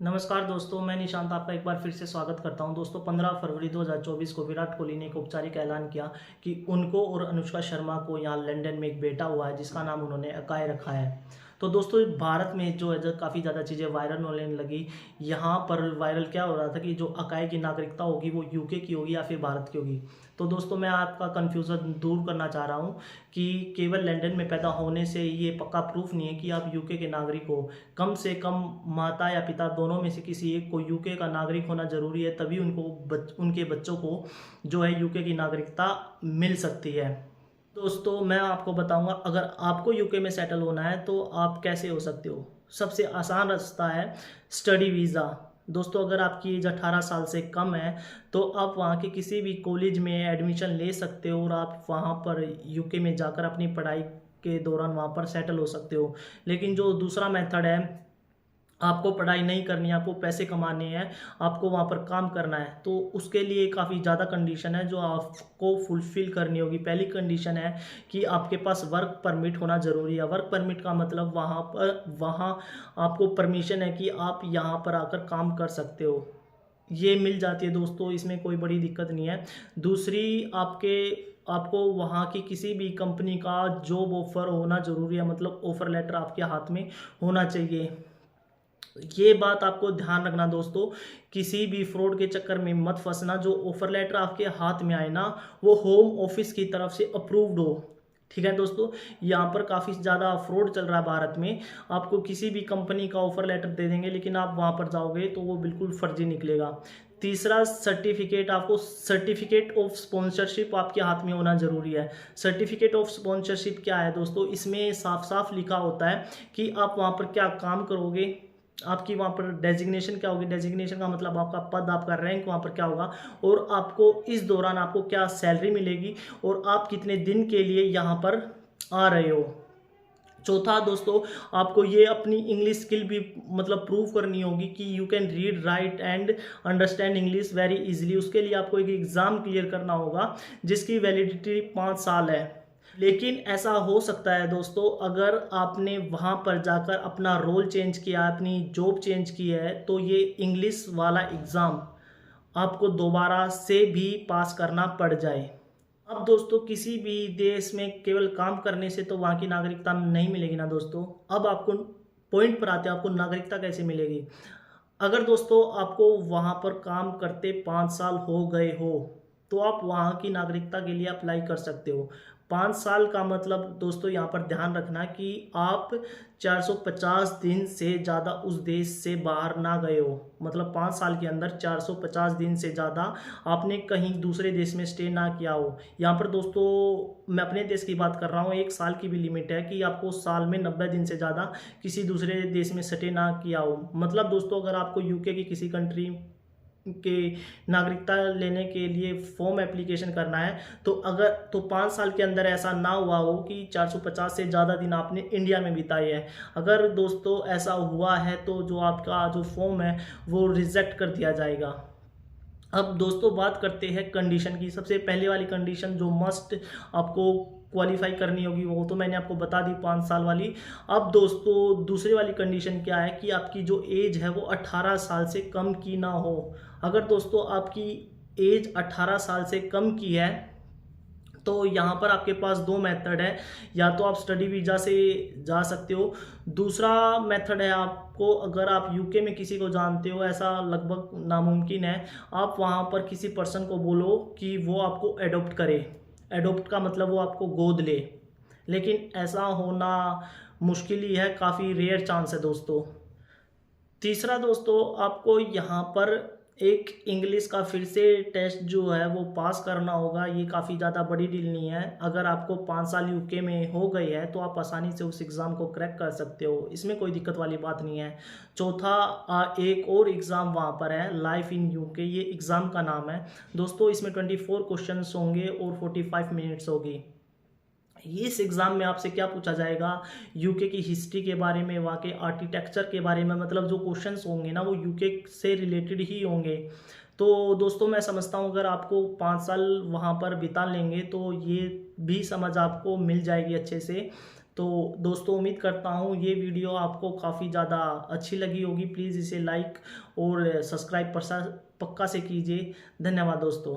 नमस्कार दोस्तों, मैं निशांत आपका एक बार फिर से स्वागत करता हूं। दोस्तों 15 फरवरी 2024 को विराट कोहली ने एक औपचारिक ऐलान किया कि उनको और अनुष्का शर्मा को यहाँ लंदन में एक बेटा हुआ है जिसका नाम उन्होंने अकाय रखा है। तो दोस्तों भारत में जो है काफ़ी ज़्यादा चीज़ें वायरल होने लगी। यहाँ पर वायरल क्या हो रहा था कि जो अकाय की नागरिकता होगी वो यूके की होगी या फिर भारत की होगी। तो दोस्तों मैं आपका कन्फ्यूज़न दूर करना चाह रहा हूँ कि केवल लंदन में पैदा होने से ये पक्का प्रूफ नहीं है कि आप यूके के नागरिक हो। कम से कम माता या पिता दोनों में से किसी एक को यूके का नागरिक होना ज़रूरी है, तभी उनको उनके बच्चों को जो है यूके की नागरिकता मिल सकती है। दोस्तों मैं आपको बताऊंगा, अगर आपको यूके में सेटल होना है तो आप कैसे हो सकते हो। सबसे आसान रास्ता है स्टडी वीज़ा। दोस्तों अगर आपकी एज 18 साल से कम है तो आप वहाँ के किसी भी कॉलेज में एडमिशन ले सकते हो और आप वहाँ पर यूके में जाकर अपनी पढ़ाई के दौरान वहाँ पर सेटल हो सकते हो। लेकिन जो दूसरा मेथड है, आपको पढ़ाई नहीं करनी है, आपको पैसे कमाने हैं, आपको वहाँ पर काम करना है, तो उसके लिए काफ़ी ज़्यादा कंडीशन है जो आपको फुलफ़िल करनी होगी। पहली कंडीशन है कि आपके पास वर्क परमिट होना ज़रूरी है। वर्क परमिट का मतलब वहाँ आपको परमिशन है कि आप यहाँ पर आकर काम कर सकते हो। ये मिल जाती है दोस्तों, इसमें कोई बड़ी दिक्कत नहीं है। दूसरी, आपको वहाँ की किसी भी कंपनी का जॉब ऑफ़र होना ज़रूरी है, मतलब ऑफ़र लेटर आपके हाथ में होना चाहिए। ये बात आपको ध्यान रखना दोस्तों, किसी भी फ्रॉड के चक्कर में मत फंसना। जो ऑफर लेटर आपके हाथ में आए ना, वो होम ऑफिस की तरफ से अप्रूव्ड हो। ठीक है दोस्तों, यहाँ पर काफ़ी ज़्यादा फ्रॉड चल रहा है भारत में। आपको किसी भी कंपनी का ऑफर लेटर दे देंगे, लेकिन आप वहाँ पर जाओगे तो वो बिल्कुल फर्जी निकलेगा। तीसरा, सर्टिफिकेट ऑफ स्पॉन्सरशिप आपके हाथ में होना ज़रूरी है। सर्टिफिकेट ऑफ स्पॉन्सरशिप क्या है दोस्तों, इसमें साफ साफ लिखा होता है कि आप वहाँ पर क्या काम करोगे, आपकी वहाँ पर डेजिग्नेशन क्या होगी। डेजिग्नेशन का मतलब आपका पद, आपका रैंक वहाँ पर क्या होगा, और आपको इस दौरान आपको क्या सैलरी मिलेगी, और आप कितने दिन के लिए यहाँ पर आ रहे हो। चौथा दोस्तों, आपको ये अपनी इंग्लिश स्किल भी मतलब प्रूव करनी होगी कि you can read write and understand English very easily. उसके लिए आपको एक एग्ज़ाम क्लियर करना होगा जिसकी वैलिडिटी 5 साल है। लेकिन ऐसा हो सकता है दोस्तों, अगर आपने वहाँ पर जाकर अपना रोल चेंज किया, अपनी जॉब चेंज की है, तो ये इंग्लिश वाला एग्ज़ाम आपको दोबारा से भी पास करना पड़ जाए। अब दोस्तों किसी भी देश में केवल काम करने से तो वहाँ की नागरिकता नहीं मिलेगी ना दोस्तों। अब आपको पॉइंट पर आते हैं, आपको नागरिकता कैसे मिलेगी। अगर दोस्तों आपको वहाँ पर काम करते 5 साल हो गए हो तो आप वहाँ की नागरिकता के लिए अप्लाई कर सकते हो। 5 साल का मतलब दोस्तों यहाँ पर ध्यान रखना कि आप 450 दिन से ज़्यादा उस देश से बाहर ना गए हो। मतलब 5 साल के अंदर 450 दिन से ज़्यादा आपने कहीं दूसरे देश में स्टे ना किया हो। यहाँ पर दोस्तों मैं अपने देश की बात कर रहा हूँ, 1 साल की भी लिमिट है कि आपको साल में 90 दिन से ज़्यादा किसी दूसरे देश में स्टे ना किया हो। मतलब दोस्तों अगर आपको यूके की किसी कंट्री के नागरिकता लेने के लिए फॉर्म एप्लीकेशन करना है तो 5 साल के अंदर ऐसा ना हुआ हो कि 450 से ज़्यादा दिन आपने इंडिया में बिताए हैं। अगर दोस्तों ऐसा हुआ है तो जो आपका जो फॉर्म है वो रिजेक्ट कर दिया जाएगा। अब दोस्तों बात करते हैं कंडीशन की। सबसे पहले वाली कंडीशन जो मस्ट आपको क्वालिफाई करनी होगी वो तो मैंने आपको बता दी, 5 साल वाली। अब दोस्तों दूसरी वाली कंडीशन क्या है कि आपकी जो एज है वो 18 साल से कम की ना हो। अगर दोस्तों आपकी एज 18 साल से कम की है तो यहाँ पर आपके पास 2 मेथड है, या तो आप स्टडी वीज़ा से जा सकते हो। दूसरा मेथड है, आपको अगर आप यूके में किसी को जानते हो, ऐसा लगभग नामुमकिन है, आप वहाँ पर किसी पर्सन को बोलो कि वो आपको एडॉप्ट करे। एडॉप्ट का मतलब वो आपको गोद ले, लेकिन ऐसा होना मुश्किल ही है, काफ़ी रेयर चांस है दोस्तों। तीसरा दोस्तों आपको यहाँ पर एक इंग्लिश का फिर से टेस्ट जो है वो पास करना होगा। ये काफ़ी ज़्यादा बड़ी डील नहीं है। अगर आपको 5 साल यूके में हो गई है तो आप आसानी से उस एग्ज़ाम को क्रैक कर सकते हो, इसमें कोई दिक्कत वाली बात नहीं है। चौथा, एक और एग्ज़ाम वहाँ पर है, लाइफ इन यूके, ये एग्ज़ाम का नाम है दोस्तों। इसमें 24 क्वेश्चन होंगे और 45 मिनट्स होगी। इस एग्ज़ाम में आपसे क्या पूछा जाएगा, यूके की हिस्ट्री के बारे में, वहाँ के आर्किटेक्चर के बारे में, मतलब जो क्वेश्चंस होंगे ना वो यूके से रिलेटेड ही होंगे। तो दोस्तों मैं समझता हूँ अगर आपको 5 साल वहाँ पर बिता लेंगे तो ये भी समझ आपको मिल जाएगी अच्छे से। तो दोस्तों उम्मीद करता हूँ ये वीडियो आपको काफ़ी ज़्यादा अच्छी लगी होगी। प्लीज़ इसे लाइक और सब्सक्राइब पक्का से कीजिए। धन्यवाद दोस्तों।